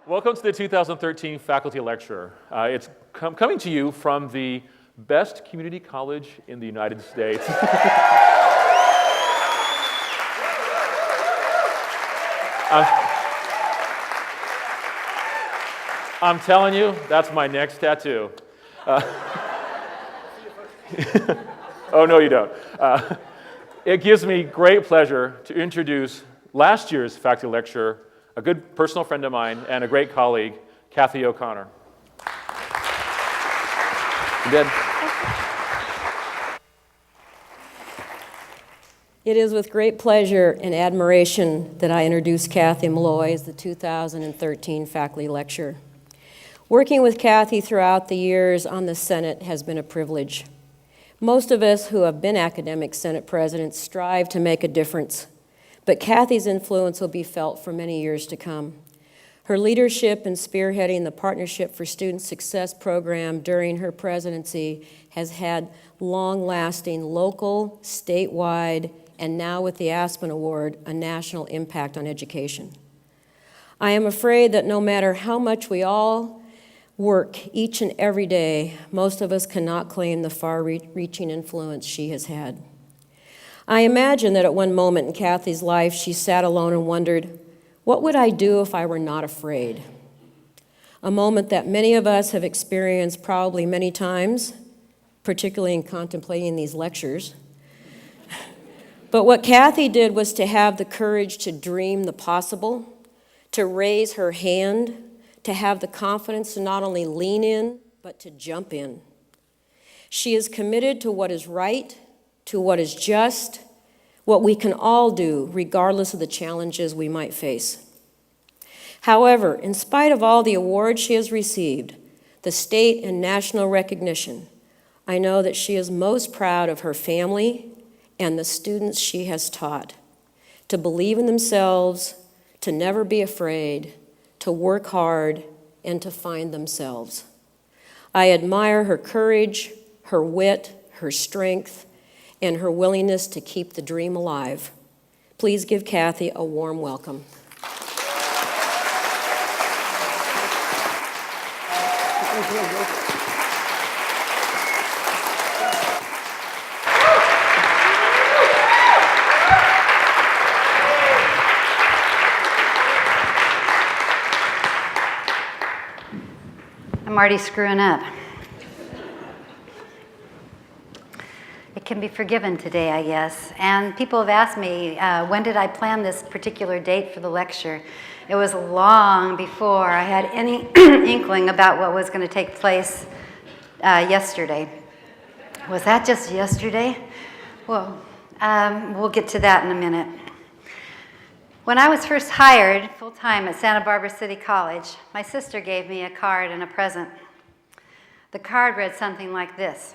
Welcome to the 2013 Faculty Lecture. It's coming to you from the best community college in the United States. I'm telling you, that's my next tattoo. Oh, no, you don't. It gives me great pleasure to introduce last year's faculty lecturer, a good personal friend of mine and a great colleague, Kathy O'Connor. You did. It is with great pleasure and admiration that I introduce Kathy Molloy as the 2013 faculty lecturer. Working with Kathy throughout the years on the Senate has been a privilege. Most of us who have been academic Senate presidents strive to make a difference, but Kathy's influence will be felt for many years to come. Her leadership in spearheading the Partnership for Student Success program during her presidency has had long-lasting local, statewide, and now with the Aspen Award, a national impact on education. I am afraid that no matter how much we all work each and every day, most of us cannot claim the far-reaching influence she has had. I imagine that at one moment in Kathy's life, she sat alone and wondered, what would I do if I were not afraid? A moment that many of us have experienced probably many times, particularly in contemplating these lectures. But what Kathy did was to have the courage to dream the possible, to raise her hand, to have the confidence to not only lean in, but to jump in. She is committed to what is right, to what is just, what we can all do, regardless of the challenges we might face. However, in spite of all the awards she has received, the state and national recognition, I know that she is most proud of her family and the students she has taught, to believe in themselves, to never be afraid, to work hard, and to find themselves. I admire her courage, her wit, her strength, and her willingness to keep the dream alive. Please give Kathy a warm welcome. I'm already screwing up. It can be forgiven today, I guess. And people have asked me, when did I plan this particular date for the lecture? It was long before I had any inkling about what was going to take place yesterday. Was that just yesterday? Well, we'll get to that in a minute. When I was first hired full-time at Santa Barbara City College, my sister gave me a card and a present. The card read something like this.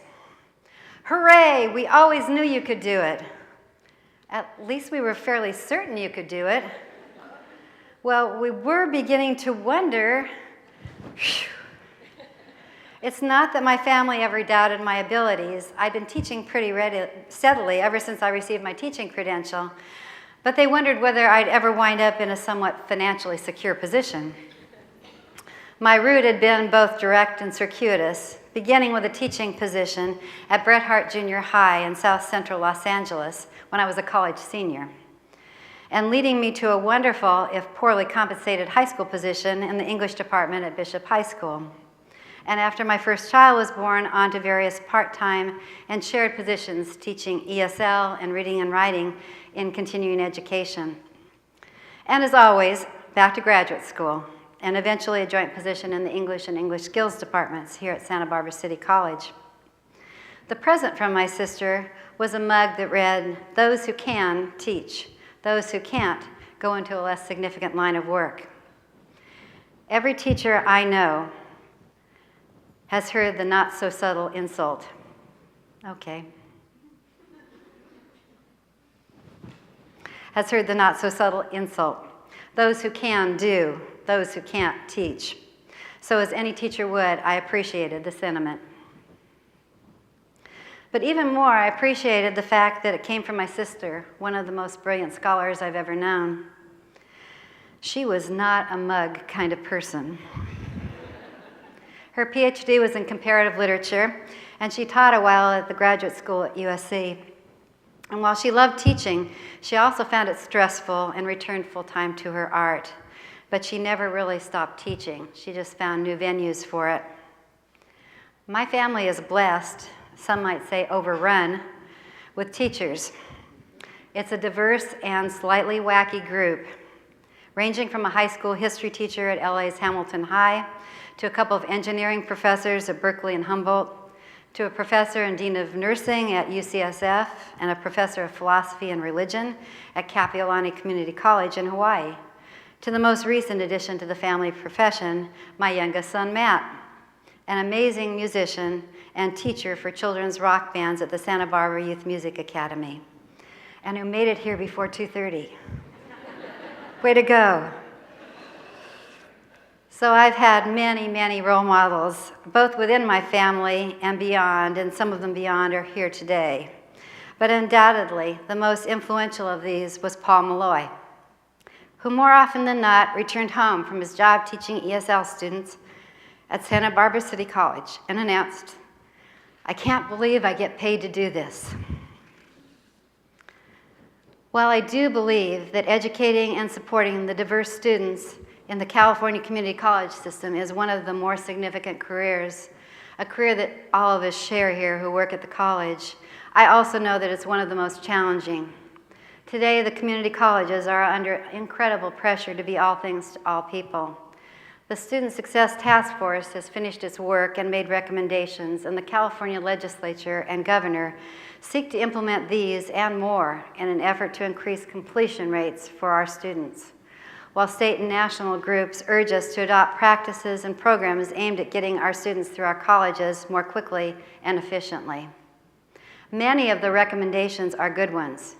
Hooray, we always knew you could do it. At least we were fairly certain you could do it. Well, we were beginning to wonder. It's not that my family ever doubted my abilities. I'd been teaching pretty steadily ever since I received my teaching credential, but they wondered whether I'd ever wind up in a somewhat financially secure position. My route had been both direct and circuitous, beginning with a teaching position at Bret Harte Junior High in South Central Los Angeles when I was a college senior, and leading me to a wonderful, if poorly compensated, high school position in the English department at Bishop High School. And after my first child was born, on to various part-time and shared positions teaching ESL and reading and writing in continuing education. And as always, back to graduate school, and eventually a joint position in the English and English skills departments here at Santa Barbara City College. The present from my sister was a mug that read, "Those who can, teach. Those who can't, go into a less significant line of work." Every teacher I know has heard the not-so-subtle insult. Okay. Has heard the not-so-subtle insult. Those who can do, those who can't teach. So as any teacher would, I appreciated the sentiment. But even more, I appreciated the fact that it came from my sister, one of the most brilliant scholars I've ever known. She was not a mug kind of person. Her PhD was in comparative literature, and she taught a while at the graduate school at USC. And while she loved teaching, she also found it stressful and returned full-time to her art. But she never really stopped teaching. She just found new venues for it. My family is blessed, some might say overrun, with teachers. It's a diverse and slightly wacky group, ranging from a high school history teacher at LA's Hamilton High, to a couple of engineering professors at Berkeley and Humboldt, to a professor and dean of nursing at UCSF, and a professor of philosophy and religion at Kapiolani Community College in Hawaii, to the most recent addition to the family profession, my youngest son, Matt, an amazing musician and teacher for children's rock bands at the Santa Barbara Youth Music Academy, and who made it here before 2:30. Way to go. So I've had many, many role models, both within my family and beyond, and some of them beyond are here today. But undoubtedly, the most influential of these was Paul Molloy, who more often than not returned home from his job teaching ESL students at Santa Barbara City College and announced, "I can't believe I get paid to do this." While I do believe that educating and supporting the diverse students in the California community college system is one of the more significant careers, a career that all of us share here who work at the college, I also know that it's one of the most challenging. Today, the community colleges are under incredible pressure to be all things to all people. The Student Success Task Force has finished its work and made recommendations, and the California legislature and governor seek to implement these and more in an effort to increase completion rates for our students, while state and national groups urge us to adopt practices and programs aimed at getting our students through our colleges more quickly and efficiently. Many of the recommendations are good ones.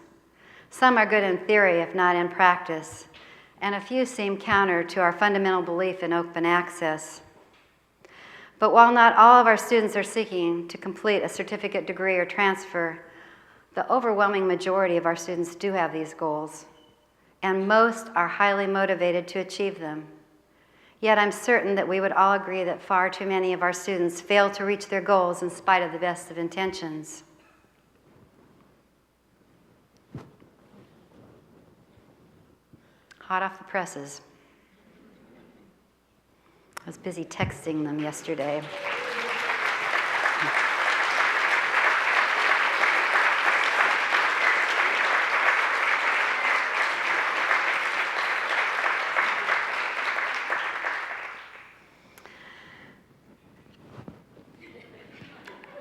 Some are good in theory, if not in practice, and a few seem counter to our fundamental belief in open access. But while not all of our students are seeking to complete a certificate, degree, or transfer, the overwhelming majority of our students do have these goals, and most are highly motivated to achieve them. Yet I'm certain that we would all agree that far too many of our students fail to reach their goals in spite of the best of intentions. Hot off the presses. I was busy texting them yesterday.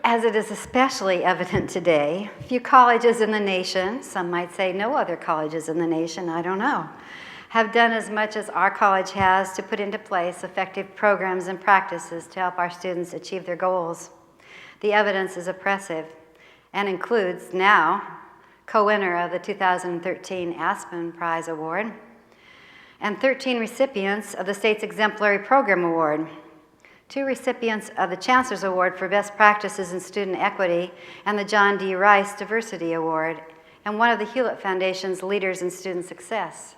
As it is especially evident today, few colleges in the nation, some might say no other colleges in the nation, I don't know, have done as much as our college has to put into place effective programs and practices to help our students achieve their goals. The evidence is oppressive and includes now co-winner of the 2013 Aspen Prize Award and 13 recipients of the state's Exemplary Program Award, 2 recipients of the Chancellor's Award for Best Practices in Student Equity and the John D. Rice Diversity Award, and one of the Hewlett Foundation's Leaders in Student Success.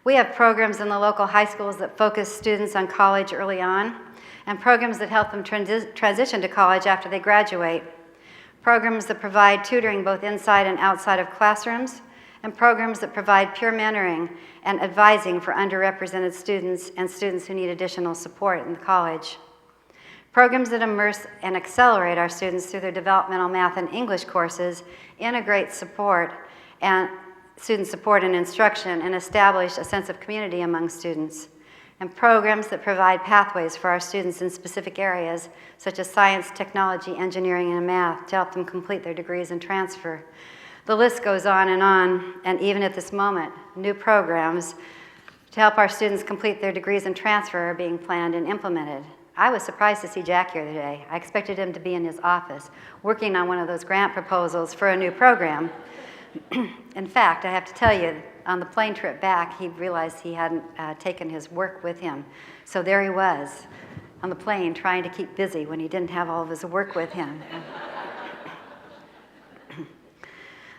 We have programs in the local high schools that focus students on college early on, and programs that help them transition to college after they graduate, programs that provide tutoring both inside and outside of classrooms, and programs that provide peer mentoring and advising for underrepresented students and students who need additional support in the college. Programs that immerse and accelerate our students through their developmental math and English courses, integrate support and student support and instruction, and establish a sense of community among students. And programs that provide pathways for our students in specific areas, such as science, technology, engineering, and math, to help them complete their degrees and transfer. The list goes on, and even at this moment, new programs to help our students complete their degrees and transfer are being planned and implemented. I was surprised to see Jack here today. I expected him to be in his office, working on one of those grant proposals for a new program. In fact, I have to tell you, on the plane trip back, he realized he hadn't taken his work with him. So there he was, on the plane, trying to keep busy when he didn't have all of his work with him.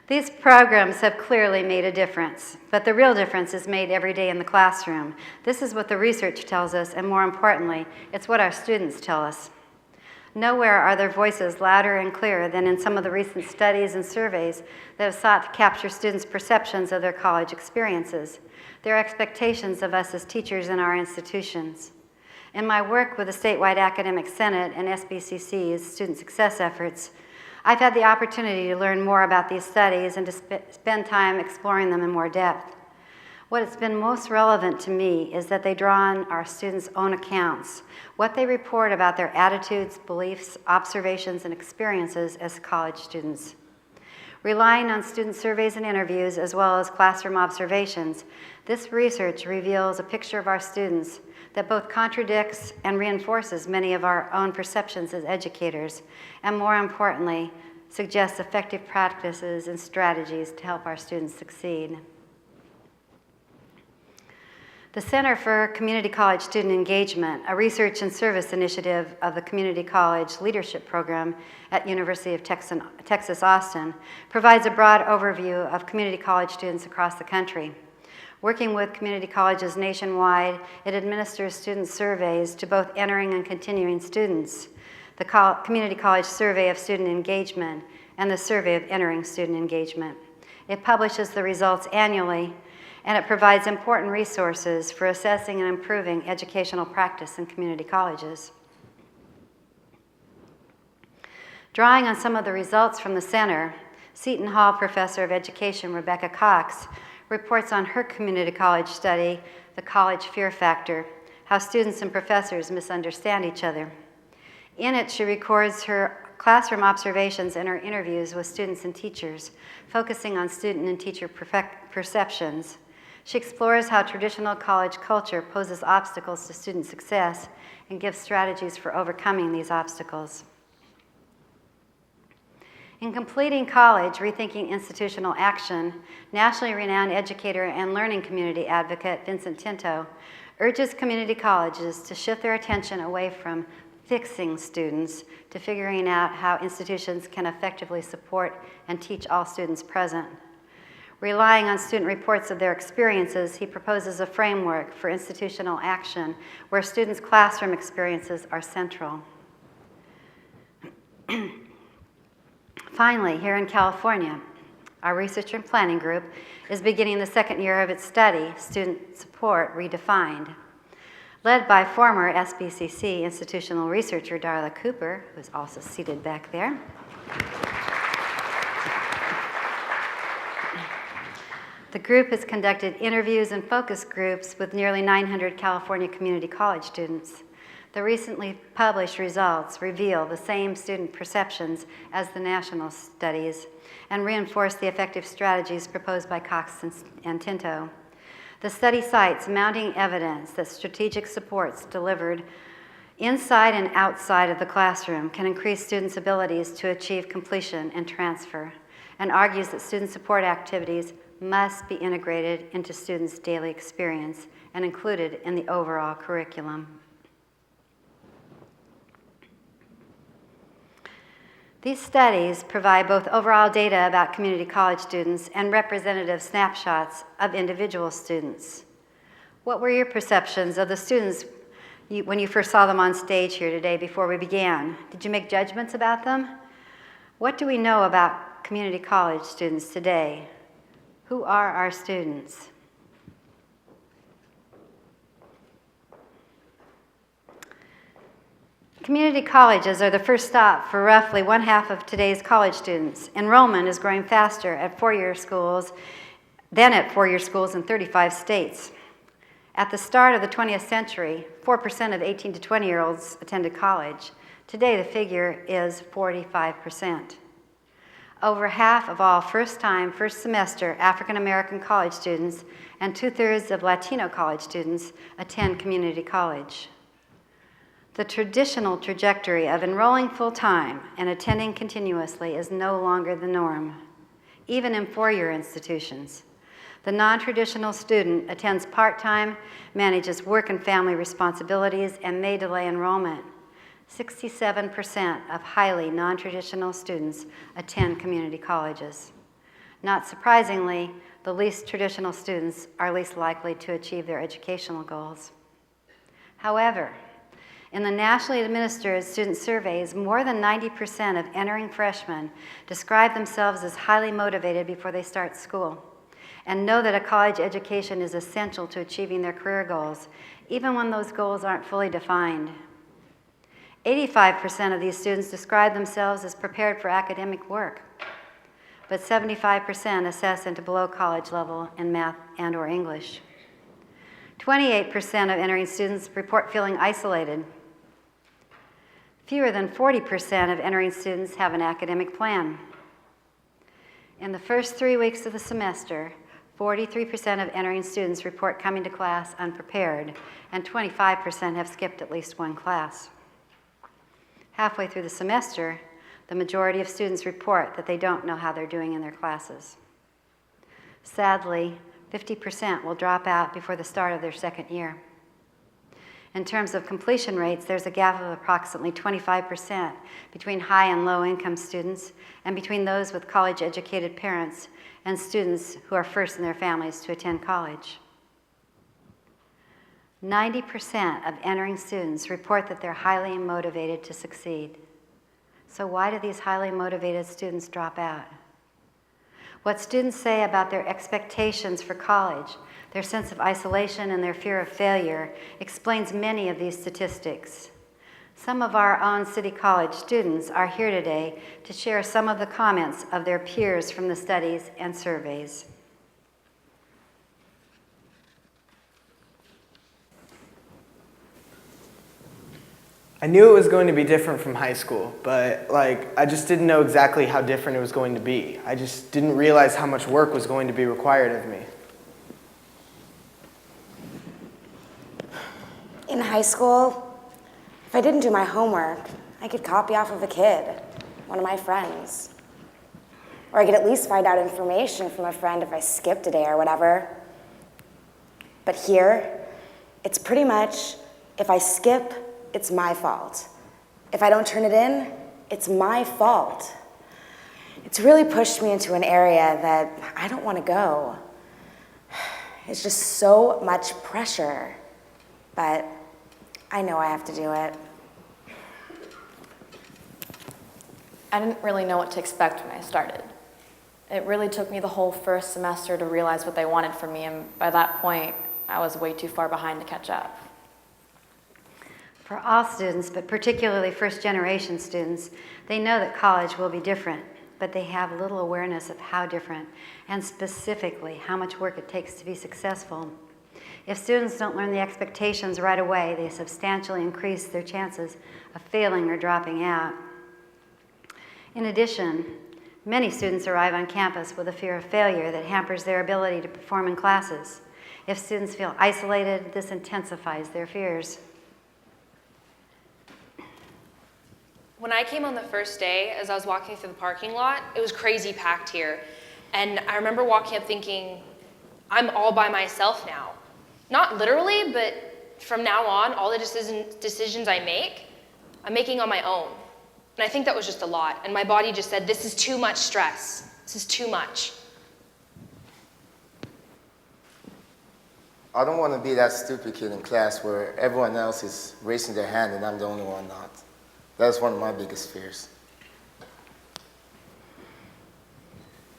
These programs have clearly made a difference, but the real difference is made every day in the classroom. This is what the research tells us, and more importantly, it's what our students tell us. Nowhere are their voices louder and clearer than in some of the recent studies and surveys that have sought to capture students' perceptions of their college experiences, their expectations of us as teachers in our institutions. In my work with the statewide Academic Senate and SBCC's student success efforts, I've had the opportunity to learn more about these studies and to spend time exploring them in more depth. What has been most relevant to me is that they draw on our students' own accounts, what they report about their attitudes, beliefs, observations, and experiences as college students. Relying on student surveys and interviews, as well as classroom observations, this research reveals a picture of our students that both contradicts and reinforces many of our own perceptions as educators, and more importantly, suggests effective practices and strategies to help our students succeed. The Center for Community College Student Engagement, a research and service initiative of the Community College Leadership Program at University of Texas, Austin, provides a broad overview of community college students across the country. Working with community colleges nationwide, it administers student surveys to both entering and continuing students, the Community College Survey of Student Engagement and the Survey of Entering Student Engagement. It publishes the results annually, and it provides important resources for assessing and improving educational practice in community colleges. Drawing on some of the results from the center, Seton Hall Professor of Education Rebecca Cox reports on her community college study, The College Fear Factor, How Students and Professors Misunderstand Each Other. In it, she records her classroom observations and her interviews with students and teachers, focusing on student and teacher perceptions. She explores how traditional college culture poses obstacles to student success and gives strategies for overcoming these obstacles. In Completing College, Rethinking Institutional Action, nationally renowned educator and learning community advocate Vincent Tinto urges community colleges to shift their attention away from fixing students to figuring out how institutions can effectively support and teach all students present. Relying on student reports of their experiences, he proposes a framework for institutional action where students' classroom experiences are central. Finally, here in California, our research and planning group is beginning the second year of its study, Student Support Redefined. Led by former SBCC institutional researcher Darla Cooper, who is also seated back there. The group has conducted interviews and focus groups with nearly 900 California community college students. The recently published results reveal the same student perceptions as the national studies and reinforce the effective strategies proposed by Cox and Tinto. The study cites mounting evidence that strategic supports delivered inside and outside of the classroom can increase students' abilities to achieve completion and transfer, and argues that student support activities must be integrated into students' daily experience and included in the overall curriculum. These studies provide both overall data about community college students and representative snapshots of individual students. What were your perceptions of the students when you first saw them on stage here today before we began? Did you make judgments about them? What do we know about community college students today? Who are our students? Community colleges are the first stop for roughly one-half of today's college students. Enrollment is growing faster at four-year schools than at four-year schools in 35 states. At the start of the 20th century, 4% of 18 to 20-year-olds attended college. Today, the figure is 45%. Over half of all first-time, first-semester African-American college students and two-thirds of Latino college students attend community college. The traditional trajectory of enrolling full-time and attending continuously is no longer the norm, even in four-year institutions. The non-traditional student attends part-time, manages work and family responsibilities, and may delay enrollment. 67% of highly non-traditional students attend community colleges. Not surprisingly, the least traditional students are least likely to achieve their educational goals. However, in the nationally administered student surveys, more than 90% of entering freshmen describe themselves as highly motivated before they start school and know that a college education is essential to achieving their career goals, even when those goals aren't fully defined. 85% of these students describe themselves as prepared for academic work, but 75% assess into below college level in math and/or English. 28% of entering students report feeling isolated. Fewer than 40% of entering students have an academic plan. In the first 3 weeks of the semester, 43% of entering students report coming to class unprepared, and 25% have skipped at least one class. Halfway through the semester, the majority of students report that they don't know how they're doing in their classes. Sadly, 50% will drop out before the start of their second year. In terms of completion rates, there's a gap of approximately 25% between high and low income students and between those with college-educated parents and students who are first in their families to attend college. 90% of entering students report that they're highly motivated to succeed. So why do these highly motivated students drop out? What students say about their expectations for college, their sense of isolation, and their fear of failure explains many of these statistics. Some of our own City College students are here today to share some of the comments of their peers from the studies and surveys. I knew it was going to be different from high school, but I just didn't know exactly how different it was going to be. I just didn't realize how much work was going to be required of me. In high school, if I didn't do my homework, I could copy off of a kid, one of my friends. Or I could at least find out information from a friend if I skipped a day or whatever. But here, it's pretty much, if I skip, it's my fault. If I don't turn it in, it's my fault. It's really pushed me into an area that I don't want to go. It's just so much pressure, but I know I have to do it. I didn't really know what to expect when I started. It really took me the whole first semester to realize what they wanted from me, and by that point, I was way too far behind to catch up. For all students, but particularly first-generation students, they know that college will be different, but they have little awareness of how different, and specifically how much work it takes to be successful. If students don't learn the expectations right away, they substantially increase their chances of failing or dropping out. In addition, many students arrive on campus with a fear of failure that hampers their ability to perform in classes. If students feel isolated, this intensifies their fears. When I came on the first day, as I was walking through the parking lot, it was crazy packed here. And I remember walking up thinking, I'm all by myself now. Not literally, but from now on, all the decisions I make, I'm making on my own. And I think that was just a lot. And my body just said, this is too much stress. This is too much. I don't want to be that stupid kid in class where everyone else is raising their hand and I'm the only one not. That's one of my biggest fears.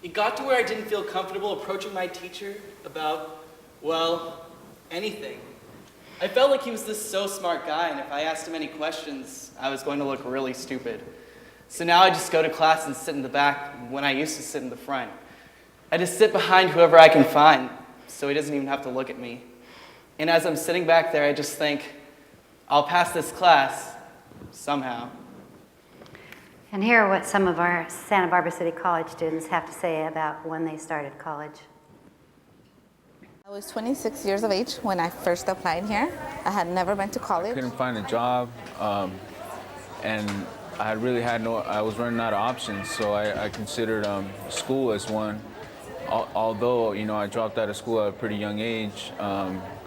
It got to where I didn't feel comfortable approaching my teacher about, well, anything. I felt like he was this so smart guy, and if I asked him any questions, I was going to look really stupid. So now I just go to class and sit in the back when I used to sit in the front. I just sit behind whoever I can find, so he doesn't even have to look at me. And as I'm sitting back there, I just think, I'll pass this class somehow. And here are what some of our Santa Barbara City College students have to say about when they started college. I was 26 years of age when I first applied here. I had never been to college. I couldn't find a job, and I was running out of options, so I considered school as one. Although, I dropped out of school at a pretty young age,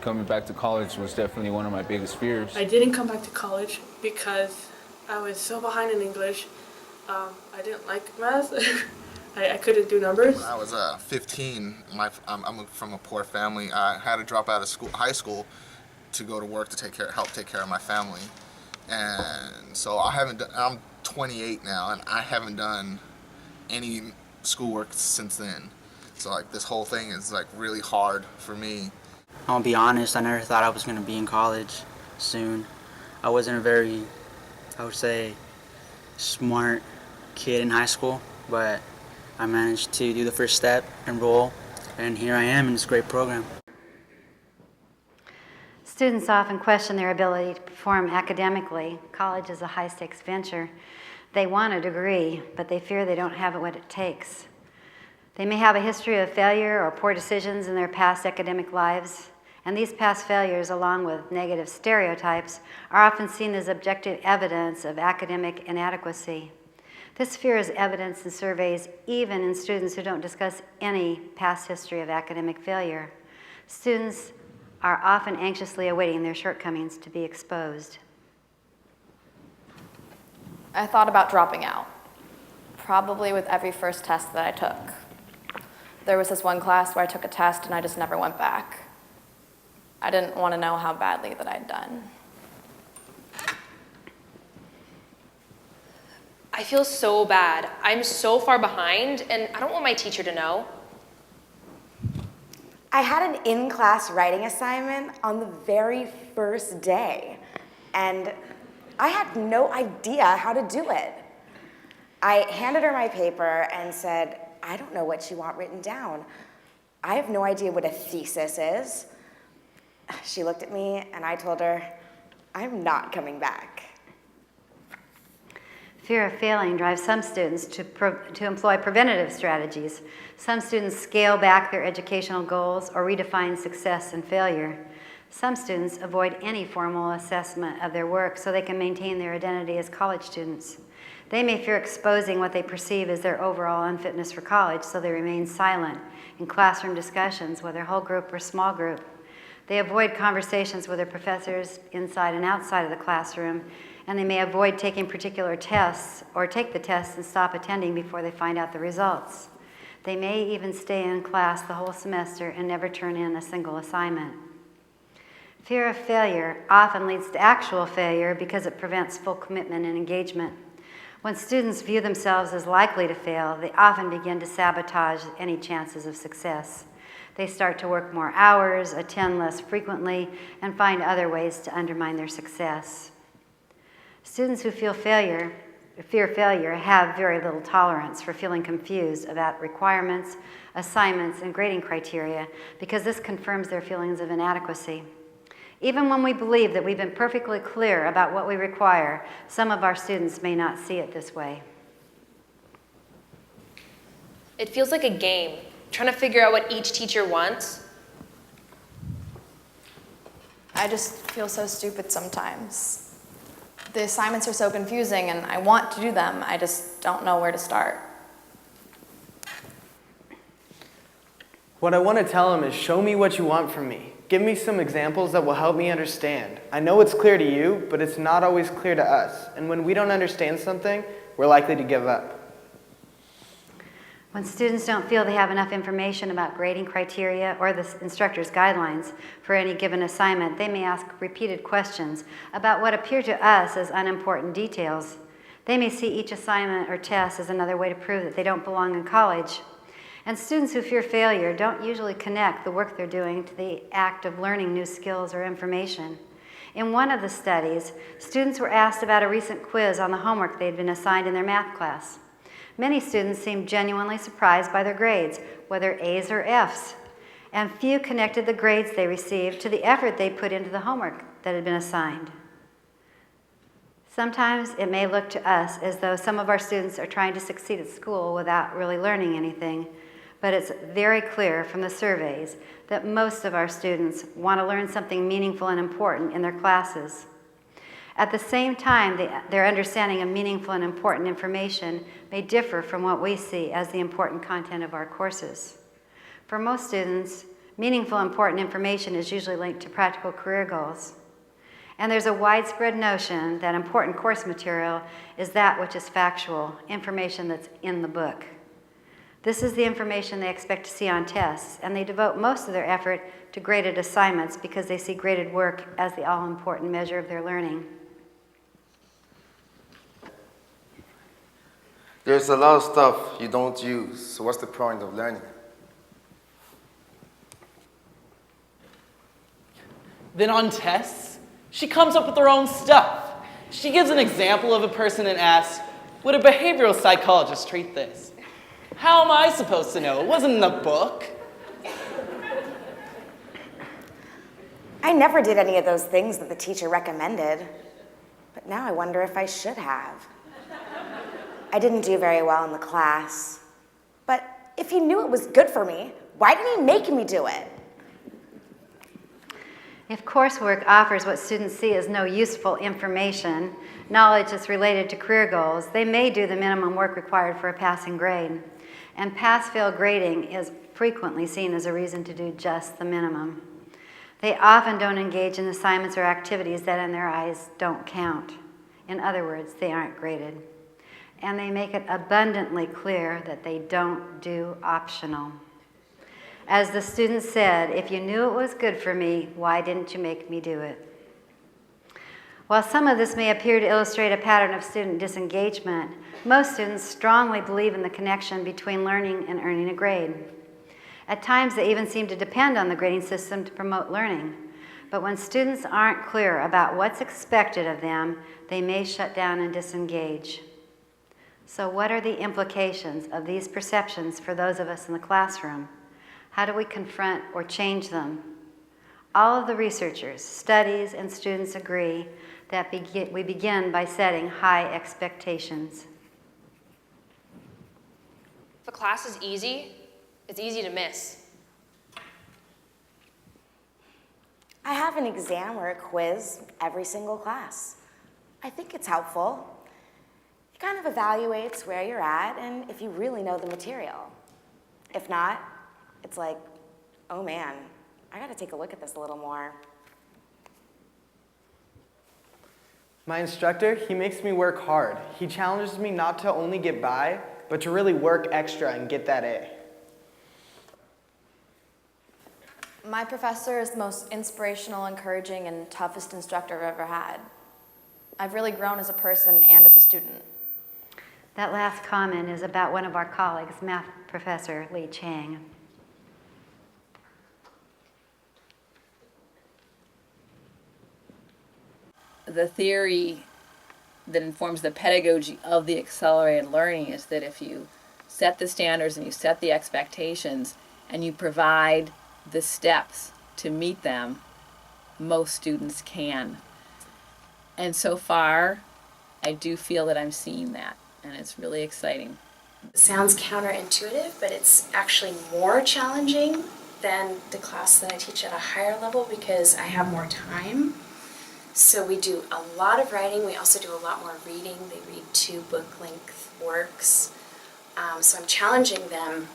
coming back to college was definitely one of my biggest fears. I didn't come back to college because I was so behind in English. I didn't like math. I couldn't do numbers. When I was 15, I'm from a poor family. I had to drop out of high school to go to work to help take care of my family. And so I'm 28 now, and I haven't done any schoolwork since then. So like this whole thing is like really hard for me. I'll be honest, I never thought I was going to be in college soon. I wasn't a very, I would say, smart kid in high school, but I managed to do the first step, enroll, and here I am in this great program. Students often question their ability to perform academically. College is a high-stakes venture. They want a degree, but they fear they don't have what it takes. They may have a history of failure or poor decisions in their past academic lives, and these past failures, along with negative stereotypes, are often seen as objective evidence of academic inadequacy. This fear is evidenced in surveys even in students who don't discuss any past history of academic failure. Students are often anxiously awaiting their shortcomings to be exposed. I thought about dropping out, probably with every first test that I took. There was this one class where I took a test and I just never went back. I didn't want to know how badly that I'd done. I feel so bad. I'm so far behind, and I don't want my teacher to know. I had an in-class writing assignment on the very first day, and I had no idea how to do it. I handed her my paper and said, I don't know what you want written down. I have no idea what a thesis is. She looked at me, and I told her, I'm not coming back. Fear of failing drives some students to employ preventative strategies. Some students scale back their educational goals or redefine success and failure. Some students avoid any formal assessment of their work so they can maintain their identity as college students. They may fear exposing what they perceive as their overall unfitness for college, so they remain silent in classroom discussions, whether whole group or small group. They avoid conversations with their professors inside and outside of the classroom, and they may avoid taking particular tests or take the tests and stop attending before they find out the results. They may even stay in class the whole semester and never turn in a single assignment. Fear of failure often leads to actual failure because it prevents full commitment and engagement. When students view themselves as likely to fail, they often begin to sabotage any chances of success. They start to work more hours, attend less frequently, and find other ways to undermine their success. Students who fear failure have very little tolerance for feeling confused about requirements, assignments, and grading criteria because this confirms their feelings of inadequacy. Even when we believe that we've been perfectly clear about what we require, some of our students may not see it this way. It feels like a game, trying to figure out what each teacher wants. I just feel so stupid sometimes. The assignments are so confusing and I want to do them, I just don't know where to start. What I want to tell them is show me what you want from me. Give me some examples that will help me understand. I know it's clear to you, but it's not always clear to us. And when we don't understand something, we're likely to give up. When students don't feel they have enough information about grading criteria or the instructor's guidelines for any given assignment, they may ask repeated questions about what appear to us as unimportant details. They may see each assignment or test as another way to prove that they don't belong in college. And students who fear failure don't usually connect the work they're doing to the act of learning new skills or information. In one of the studies, students were asked about a recent quiz on the homework they'd been assigned in their math class. Many students seemed genuinely surprised by their grades, whether A's or F's, and few connected the grades they received to the effort they put into the homework that had been assigned. Sometimes it may look to us as though some of our students are trying to succeed at school without really learning anything, but it's very clear from the surveys that most of our students want to learn something meaningful and important in their classes. At the same time, their understanding of meaningful and important information may differ from what we see as the important content of our courses. For most students, meaningful, important information is usually linked to practical career goals. And there's a widespread notion that important course material is that which is factual, information that's in the book. This is the information they expect to see on tests, and they devote most of their effort to graded assignments because they see graded work as the all-important measure of their learning. There's a lot of stuff you don't use, so what's the point of learning? Then on tests, she comes up with her own stuff. She gives an example of a person and asks, would a behavioral psychologist treat this? How am I supposed to know? It wasn't in the book. I never did any of those things that the teacher recommended, but now I wonder if I should have. I didn't do very well in the class, but if he knew it was good for me, why didn't he make me do it? If coursework offers what students see as no useful information, knowledge that's related to career goals, they may do the minimum work required for a passing grade. And pass-fail grading is frequently seen as a reason to do just the minimum. They often don't engage in assignments or activities that in their eyes don't count. In other words, they aren't graded. And they make it abundantly clear that they don't do optional. As the student said, if you knew it was good for me, why didn't you make me do it? While some of this may appear to illustrate a pattern of student disengagement, most students strongly believe in the connection between learning and earning a grade. At times, they even seem to depend on the grading system to promote learning. But when students aren't clear about what's expected of them, they may shut down and disengage. So what are the implications of these perceptions for those of us in the classroom? How do we confront or change them? All of the researchers, studies, and students agree that we begin by setting high expectations. If a class is easy, it's easy to miss. I have an exam or a quiz every single class. I think it's helpful. It kind of evaluates where you're at and if you really know the material. If not, it's like, oh man, I gotta take a look at this a little more. My instructor, he makes me work hard. He challenges me not to only get by, but to really work extra and get that A. My professor is the most inspirational, encouraging, and toughest instructor I've ever had. I've really grown as a person and as a student. That last comment is about one of our colleagues, math professor Lee Chang. The theory that informs the pedagogy of the accelerated learning is that if you set the standards and you set the expectations and you provide the steps to meet them, most students can. And so far, I do feel that I'm seeing that, and it's really exciting. It sounds counterintuitive, but it's actually more challenging than the class that I teach at a higher level because I have more time. So we do a lot of writing. We also do a lot more reading. They read 2 book-length works. So I'm challenging them.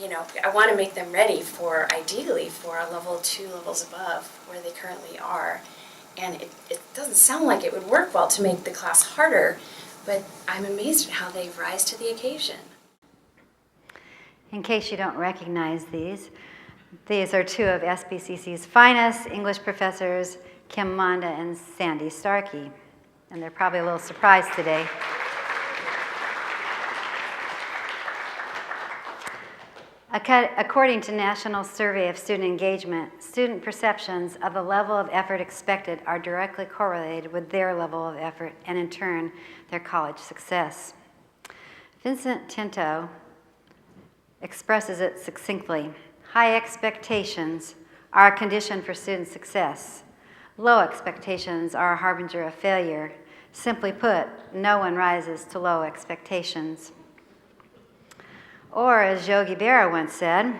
You know, I want to make them ready for, ideally, for a level 2, levels above where they currently are. And it doesn't sound like it would work well to make the class harder, but I'm amazed at how they rise to the occasion. In case you don't recognize these are 2 of SBCC's finest English professors, Kim Monda and Sandy Starkey. And they're probably a little surprised today. According to National Survey of Student Engagement, student perceptions of the level of effort expected are directly correlated with their level of effort and, in turn, their college success. Vincent Tinto expresses it succinctly. High expectations are a condition for student success. Low expectations are a harbinger of failure. Simply put, no one rises to low expectations. Or, as Yogi Berra once said,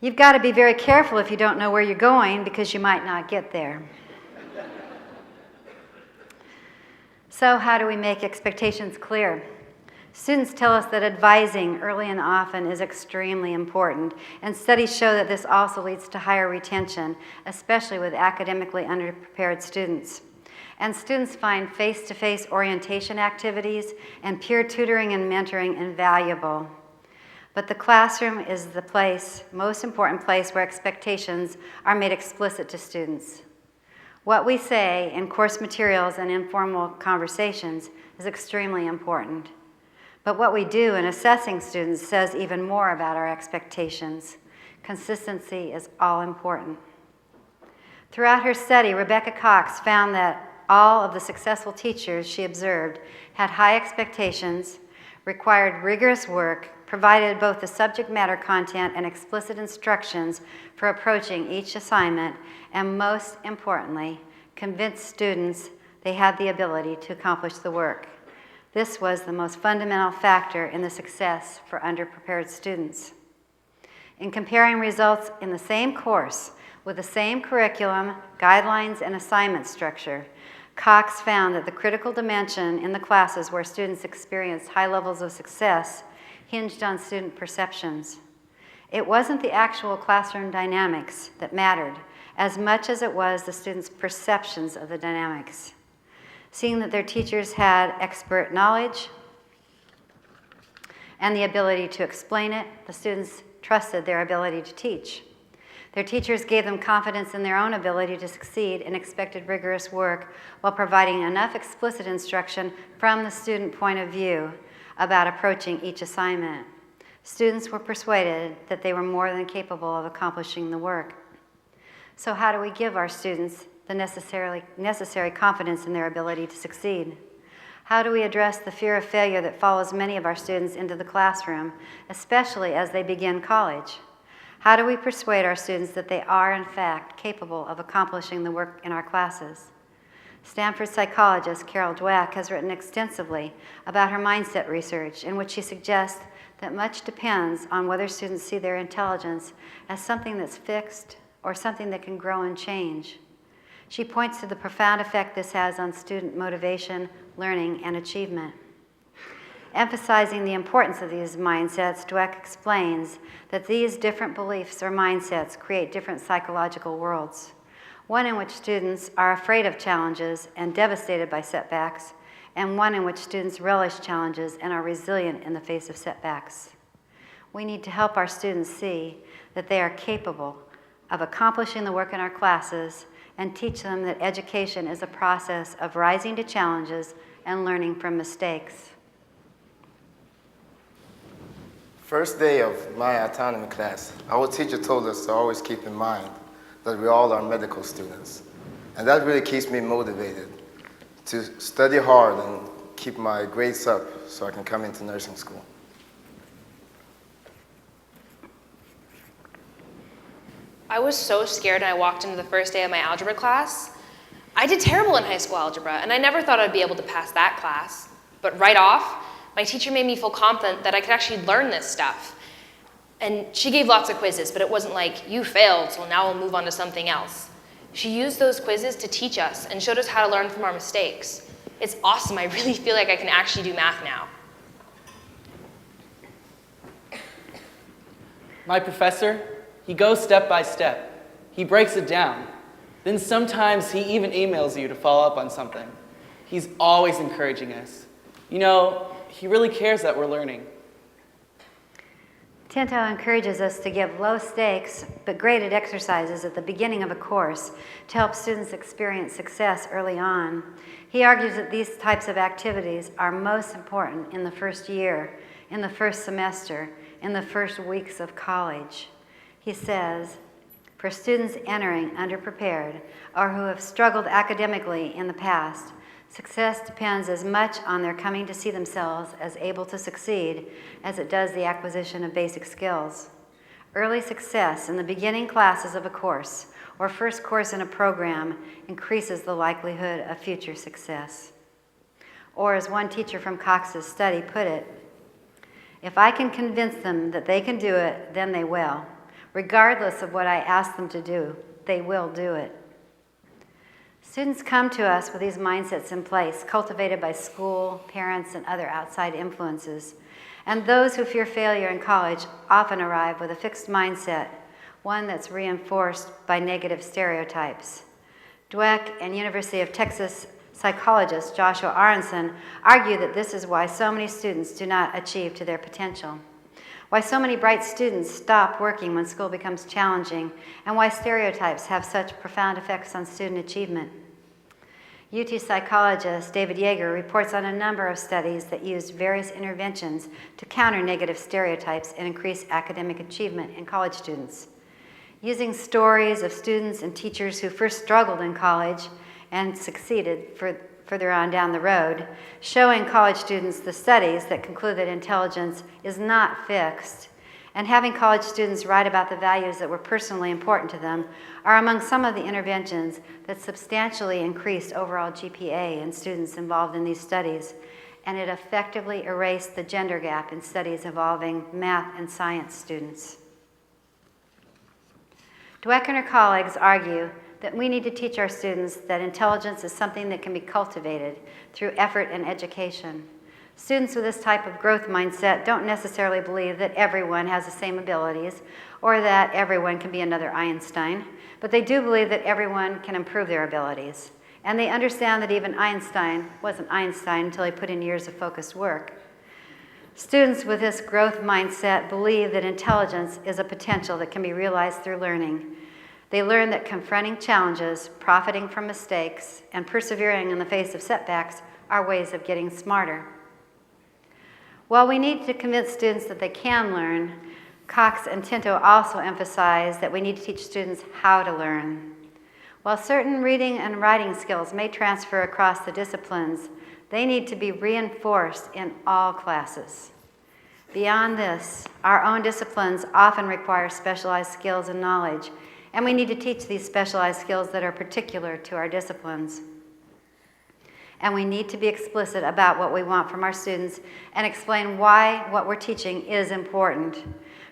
you've got to be very careful if you don't know where you're going because you might not get there. So how do we make expectations clear? Students tell us that advising early and often is extremely important, and studies show that this also leads to higher retention, especially with academically underprepared students. And students find face-to-face orientation activities and peer tutoring and mentoring invaluable. But the classroom is the most important place where expectations are made explicit to students. What we say in course materials and informal conversations is extremely important. But what we do in assessing students says even more about our expectations. Consistency is all important. Throughout her study, Rebecca Cox found that all of the successful teachers she observed had high expectations, required rigorous work, provided both the subject matter content and explicit instructions for approaching each assignment, and most importantly, convinced students they had the ability to accomplish the work. This was the most fundamental factor in the success for underprepared students. In comparing results in the same course with the same curriculum, guidelines, and assignment structure, Cox found that the critical dimension in the classes where students experienced high levels of success hinged on student perceptions. It wasn't the actual classroom dynamics that mattered as much as it was the students' perceptions of the dynamics. Seeing that their teachers had expert knowledge and the ability to explain it, the students trusted their ability to teach. Their teachers gave them confidence in their own ability to succeed and expected rigorous work while providing enough explicit instruction from the student point of view about approaching each assignment. Students were persuaded that they were more than capable of accomplishing the work. So how do we give our students the necessary confidence in their ability to succeed? How do we address the fear of failure that follows many of our students into the classroom, especially as they begin college? How do we persuade our students that they are, in fact, capable of accomplishing the work in our classes? Stanford psychologist Carol Dweck has written extensively about her mindset research, in which she suggests that much depends on whether students see their intelligence as something that's fixed or something that can grow and change. She points to the profound effect this has on student motivation, learning, and achievement. Emphasizing the importance of these mindsets, Dweck explains that these different beliefs or mindsets create different psychological worlds. One in which students are afraid of challenges and devastated by setbacks, and one in which students relish challenges and are resilient in the face of setbacks. We need to help our students see that they are capable of accomplishing the work in our classes and teach them that education is a process of rising to challenges and learning from mistakes. First day of my autonomy class, our teacher told us to always keep in mind that we all are medical students. And that really keeps me motivated to study hard and keep my grades up so I can come into nursing school. I was so scared when I walked into the first day of my algebra class. I did terrible in high school algebra, and I never thought I'd be able to pass that class. But right off, my teacher made me feel confident that I could actually learn this stuff. And she gave lots of quizzes, but it wasn't like, you failed, so now we'll move on to something else. She used those quizzes to teach us and showed us how to learn from our mistakes. It's awesome. I really feel like I can actually do math now. My professor, he goes step by step. He breaks it down. Then sometimes he even emails you to follow up on something. He's always encouraging us. You know, he really cares that we're learning. Tinto encourages us to give low stakes but graded exercises at the beginning of a course to help students experience success early on. He argues that these types of activities are most important in the first year, in the first semester, in the first weeks of college. He says, for students entering underprepared or who have struggled academically in the past, success depends as much on their coming to see themselves as able to succeed as it does the acquisition of basic skills. Early success in the beginning classes of a course or first course in a program increases the likelihood of future success. Or as one teacher from Cox's study put it, if I can convince them that they can do it, then they will. Regardless of what I ask them to do, they will do it. Students come to us with these mindsets in place, cultivated by school, parents, and other outside influences. And those who fear failure in college often arrive with a fixed mindset, one that's reinforced by negative stereotypes. Dweck and University of Texas psychologist Joshua Aronson argue that this is why so many students do not achieve to their potential. why so many bright students stop working when school becomes challenging, and why stereotypes have such profound effects on student achievement. UT psychologist David Yeager reports on a number of studies that used various interventions to counter negative stereotypes and increase academic achievement in college students. Using stories of students and teachers who first struggled in college and succeeded further on down the road, showing college students the studies that conclude that intelligence is not fixed, and having college students write about the values that were personally important to them are among some of the interventions that substantially increased overall GPA in students involved in these studies, and it effectively erased the gender gap in studies involving math and science students. Dweck and her colleagues argue that we need to teach our students that intelligence is something that can be cultivated through effort and education. Students with this type of growth mindset don't necessarily believe that everyone has the same abilities or that everyone can be another Einstein, but they do believe that everyone can improve their abilities. And they understand that even Einstein wasn't Einstein until he put in years of focused work. Students with this growth mindset believe that intelligence is a potential that can be realized through learning. They learn that confronting challenges, profiting from mistakes, and persevering in the face of setbacks are ways of getting smarter. While we need to convince students that they can learn, Cox and Tinto also emphasize that we need to teach students how to learn. While certain reading and writing skills may transfer across the disciplines, they need to be reinforced in all classes. Beyond this, our own disciplines often require specialized skills and knowledge, and we need to teach these specialized skills that are particular to our disciplines. And we need to be explicit about what we want from our students and explain why what we're teaching is important.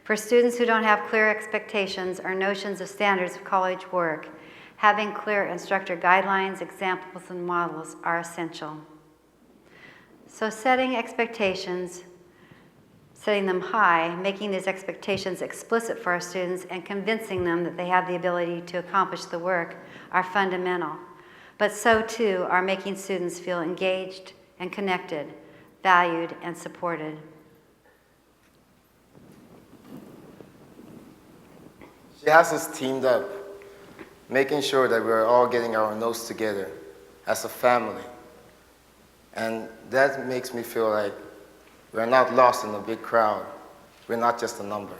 For students who don't have clear expectations or notions of standards of college work, having clear instructor guidelines, examples, and models are essential. So setting expectations, setting them high, making these expectations explicit for our students, and convincing them that they have the ability to accomplish the work are fundamental. But so too are making students feel engaged and connected, valued and supported. She has us teamed up, making sure that we're all getting our notes together as a family. And that makes me feel like we're not lost in a big crowd. We're not just a number.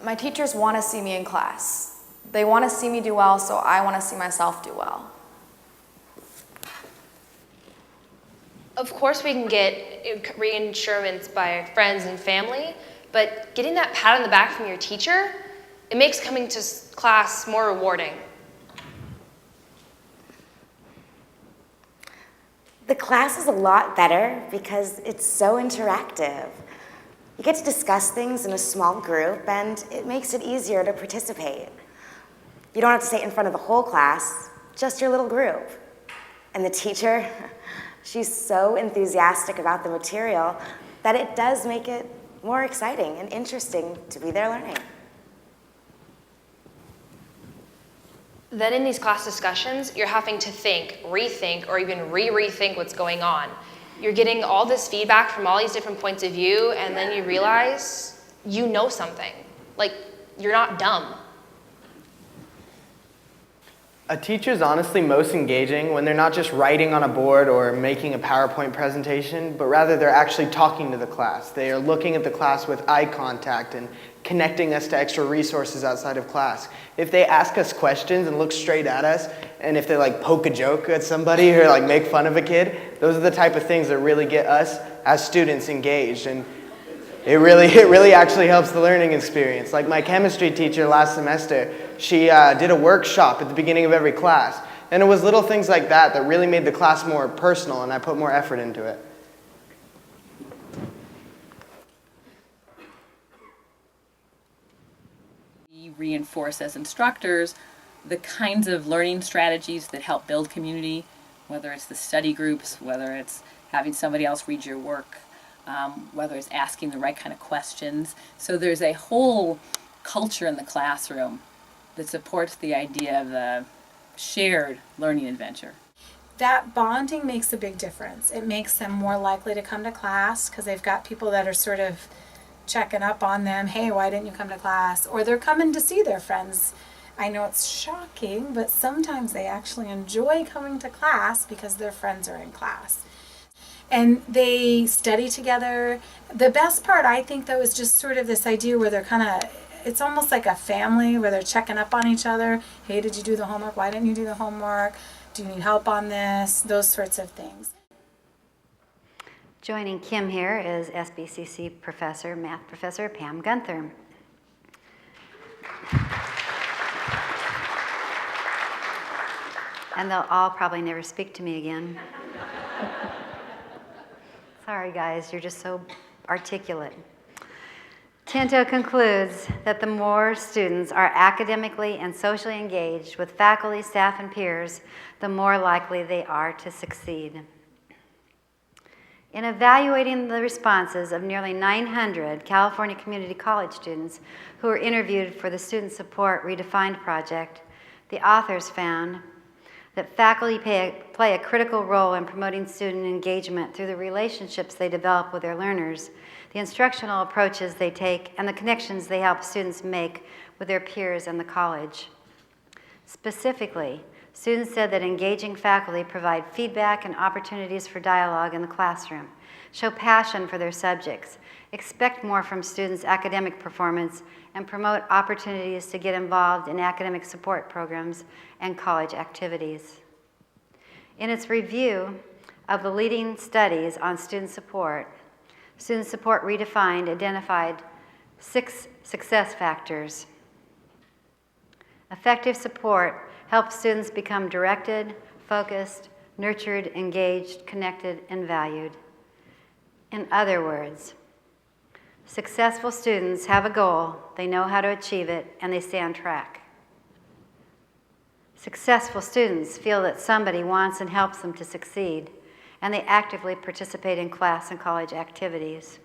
My teachers want to see me in class. They want to see me do well, so I want to see myself do well. Of course we can get reassurance by friends and family, but getting that pat on the back from your teacher, it makes coming to class more rewarding. The class is a lot better because it's so interactive. You get to discuss things in a small group, and it makes it easier to participate. You don't have to sit in front of the whole class, just your little group. And the teacher, she's so enthusiastic about the material that it does make it more exciting and interesting to be there learning. Then in these class discussions, you're having to think, rethink, or even rethink what's going on. You're getting all this feedback from all these different points of view, and then you realize you know something. Like, you're not dumb. A teacher's honestly most engaging when they're not just writing on a board or making a PowerPoint presentation, but rather they're actually talking to the class. They are looking at the class with eye contact and connecting us to extra resources outside of class. If they ask us questions and look straight at us, and if they like poke a joke at somebody or like make fun of a kid, those are the type of things that really get us as students engaged. And it really actually helps the learning experience. Like my chemistry teacher last semester, she did a workshop at the beginning of every class. And it was little things like that that really made the class more personal, and I put more effort into it. We reinforce as instructors the kinds of learning strategies that help build community, whether it's the study groups, whether it's having somebody else read your work, whether it's asking the right kind of questions. So there's a whole culture in the classroom that supports the idea of the shared learning adventure. that bonding makes a big difference. It makes them more likely to come to class because they've got people that are sort of checking up on them. Hey, why didn't you come to class? Or they're coming to see their friends. I know it's shocking, but sometimes they actually enjoy coming to class because their friends are in class. And they study together. The best part, I think, though, is just sort of this idea where they're kind of, it's almost like a family where they're checking up on each other. Hey, did you do the homework? Why didn't you do the homework? Do you need help on this? Those sorts of things. Joining Kim here is SBCC professor, math professor Pam Gunther. And they'll all probably never speak to me again. Sorry, guys, you're just so articulate. Tinto concludes that the more students are academically and socially engaged with faculty, staff, and peers, the more likely they are to succeed. In evaluating the responses of nearly 900 California community college students who were interviewed for the Student Support Redefined project, the authors found that faculty play a critical role in promoting student engagement through the relationships they develop with their learners, the instructional approaches they take, and the connections they help students make with their peers and the college. Specifically, students said that engaging faculty provide feedback and opportunities for dialogue in the classroom, show passion for their subjects, expect more from students' academic performance, and promote opportunities to get involved in academic support programs and college activities. In its review of the leading studies on Student Support Redefined identified 6 success factors. Effective support helps students become directed, focused, nurtured, engaged, connected, and valued. In other words, successful students have a goal, they know how to achieve it, and they stay on track. Successful students feel that somebody wants and helps them to succeed, and they actively participate in class and college activities.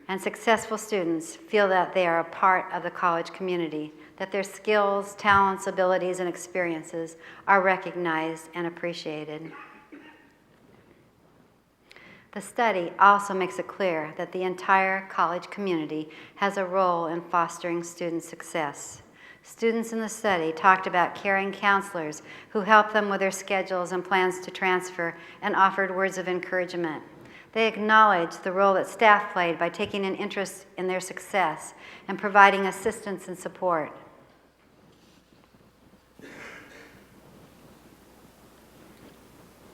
And successful students feel that they are a part of the college community, that their skills, talents, abilities, and experiences are recognized and appreciated. The study also makes it clear that the entire college community has a role in fostering student success. Students in the study talked about caring counselors who helped them with their schedules and plans to transfer and offered words of encouragement. They acknowledged the role that staff played by taking an interest in their success and providing assistance and support.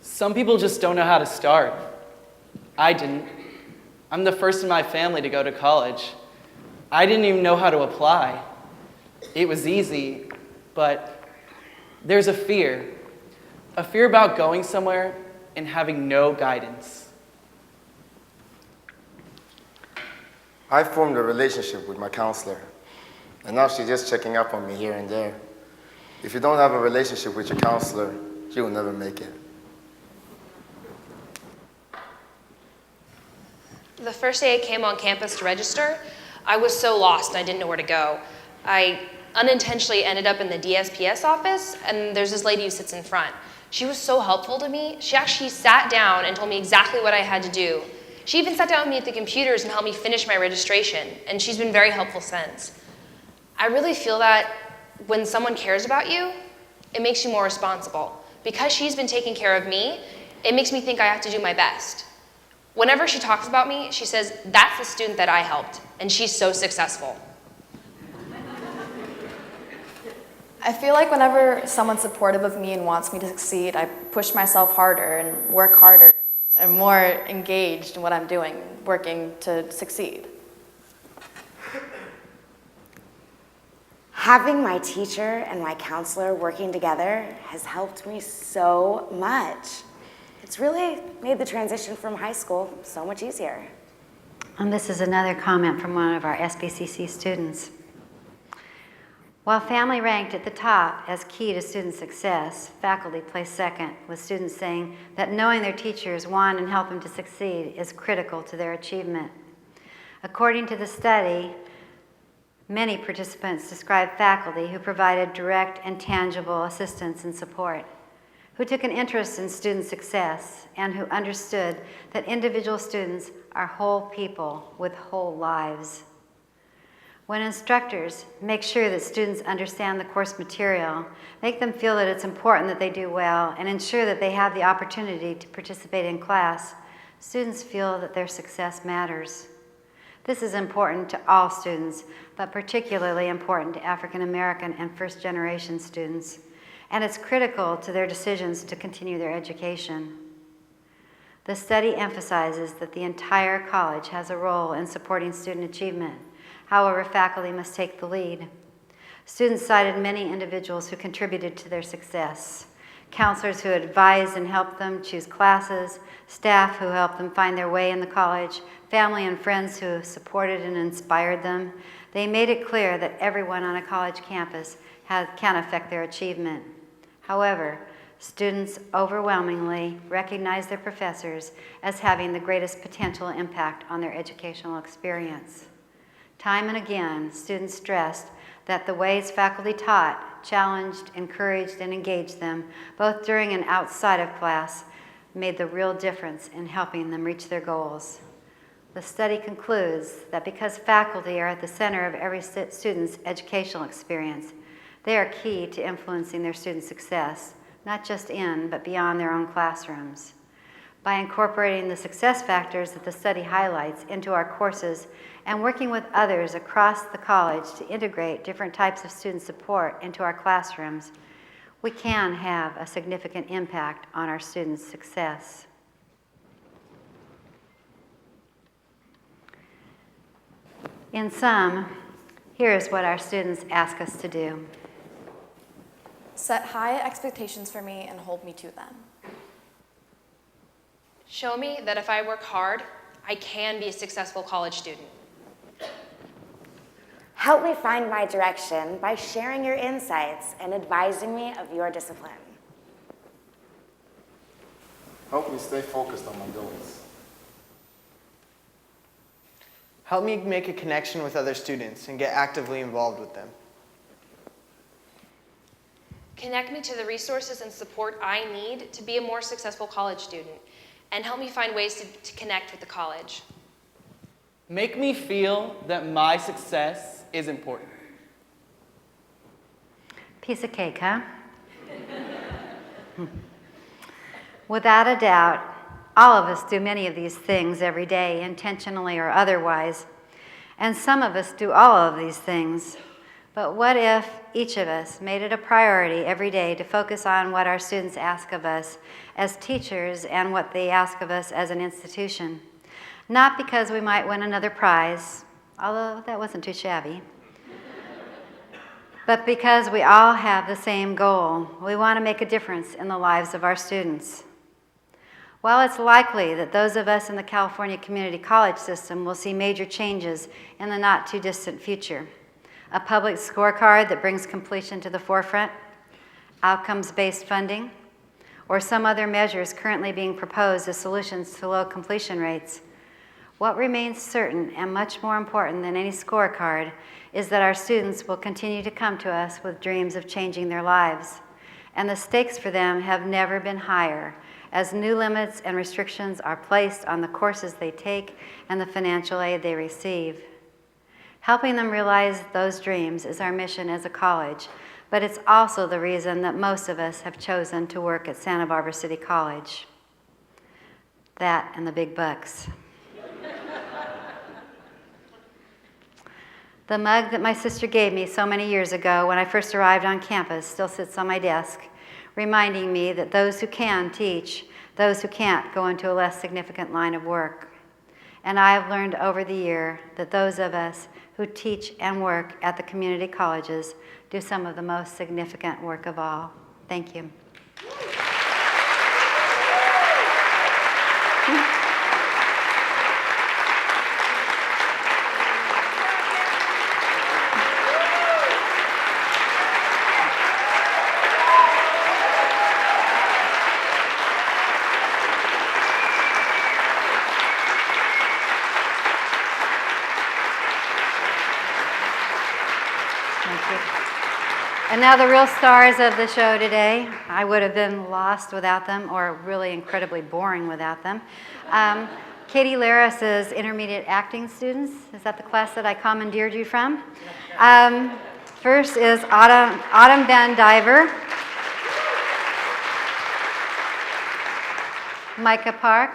Some people just don't know how to start. I didn't. I'm the first in my family to go to college. I didn't even know how to apply. It was easy, but there's a fear about going somewhere and having no guidance. I formed a relationship with my counselor, and now she's just checking up on me here and there. If you don't have a relationship with your counselor, you will never make it. The first day I came on campus to register, I was so lost and I didn't know where to go. I unintentionally ended up in the DSPS office, and there's this lady who sits in front. She was so helpful to me. She actually sat down and told me exactly what I had to do. She even sat down with me at the computers and helped me finish my registration, and she's been very helpful since. I really feel that when someone cares about you, it makes you more responsible. Because she's been taking care of me, it makes me think I have to do my best. Whenever she talks about me, she says, "That's the student that I helped, and she's so successful." I feel like whenever someone's supportive of me and wants me to succeed, I push myself harder and work harder and more engaged in what I'm doing, working to succeed. Having my teacher and my counselor working together has helped me so much. It's really made the transition from high school so much easier. And this is another comment from one of our SBCC students. While family ranked at the top as key to student success, faculty placed second, with students saying that knowing their teachers want and help them to succeed is critical to their achievement. According to the study, many participants described faculty who provided direct and tangible assistance and support, who took an interest in student success, and who understood that individual students are whole people with whole lives. When instructors make sure that students understand the course material, make them feel that it's important that they do well, and ensure that they have the opportunity to participate in class, students feel that their success matters. This is important to all students, but particularly important to African American and first-generation students, and it's critical to their decisions to continue their education. The study emphasizes that the entire college has a role in supporting student achievement. However, faculty must take the lead. Students cited many individuals who contributed to their success: counselors who advised and helped them choose classes, staff who helped them find their way in the college, family and friends who supported and inspired them. They made it clear that everyone on a college campus can affect their achievement. However, students overwhelmingly recognize their professors as having the greatest potential impact on their educational experience. Time and again, students stressed that the ways faculty taught, challenged, encouraged, and engaged them, both during and outside of class, made the real difference in helping them reach their goals. The study concludes that because faculty are at the center of every student's educational experience, they are key to influencing their student success, not just in, but beyond their own classrooms. By incorporating the success factors that the study highlights into our courses and working with others across the college to integrate different types of student support into our classrooms, we can have a significant impact on our students' success. In sum, here is what our students ask us to do. Set high expectations for me and hold me to them. Show me that if I work hard, I can be a successful college student. Help me find my direction by sharing your insights and advising me of your discipline. Help me stay focused on my goals. Help me make a connection with other students and get actively involved with them. Connect me to the resources and support I need to be a more successful college student, and help me find ways to connect with the college. Make me feel that my success is important. Piece of cake, huh? Without a doubt, all of us do many of these things every day, intentionally or otherwise, and some of us do all of these things. But what if each of us made it a priority every day to focus on what our students ask of us as teachers and what they ask of us as an institution? Not because we might win another prize, although that wasn't too shabby, but because we all have the same goal. We want to make a difference in the lives of our students. While it's likely that those of us in the California community college system will see major changes in the not too distant future, a public scorecard that brings completion to the forefront, outcomes-based funding, or some other measures currently being proposed as solutions to low completion rates, what remains certain and much more important than any scorecard is that our students will continue to come to us with dreams of changing their lives, and the stakes for them have never been higher as new limits and restrictions are placed on the courses they take and the financial aid they receive. Helping them realize those dreams is our mission as a college, but it's also the reason that most of us have chosen to work at Santa Barbara City College. That and the big bucks. The mug that my sister gave me so many years ago when I first arrived on campus still sits on my desk, reminding me that those who can teach, those who can't go into a less significant line of work. And I have learned over the year that those of us who teach and work at the community colleges do some of the most significant work of all. Thank you. Thank you. And now the real stars of the show today. I would have been lost without them, or really incredibly boring without them. Katie Laris is intermediate acting students. Is that the class that I commandeered you from? First is Autumn Van Diver, Micah Park,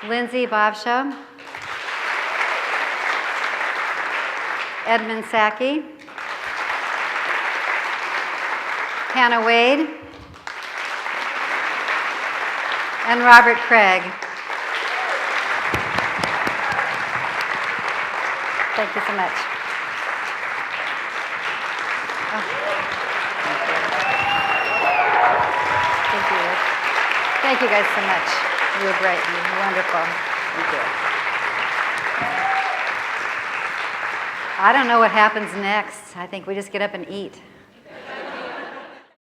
Lindsay Bobshaw, Edmund Sackey, Hannah Wade, and Robert Craig. Thank you so much. Oh. Thank you. Thank you guys so much. You were great. You were wonderful. Thank you. I don't know what happens next. I think we just get up and eat.